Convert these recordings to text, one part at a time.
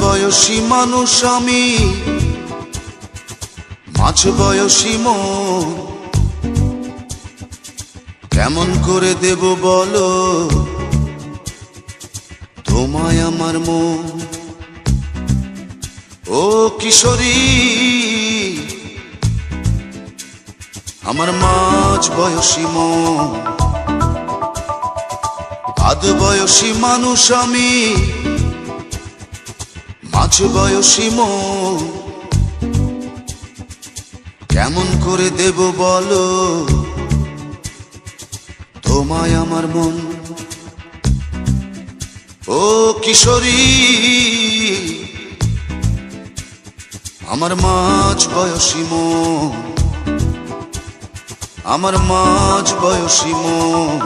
বয়সী মানুষ আমি, মাঝ বয়সী মন, কেমন করে দেব বলো তোমায় আমার মন। ও কিশোরী আমার মাঝ বয়সী মন, আধ বয়সী মানুষ আমি, মাঝ বয়সী মন, কেমন করে দেব বলো তোমায় আমার মন। ও কিশোরী আমার মাঝ বয়সী মন, আমার মাঝ বয়সী মন।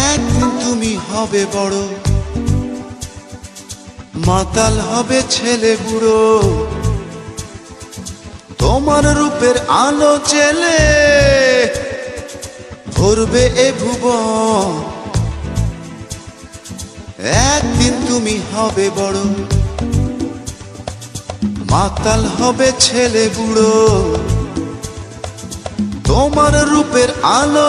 একদিন তুমি হবে বড়, মাতাল হবে ছেলে বুড়ো, তোমার রূপের আলো জেলে ভরবে এ ভুবন। একদিন তুমি হবে বড়, মাতাল হবে ছেলে বুড়ো, তোমার রূপের আলো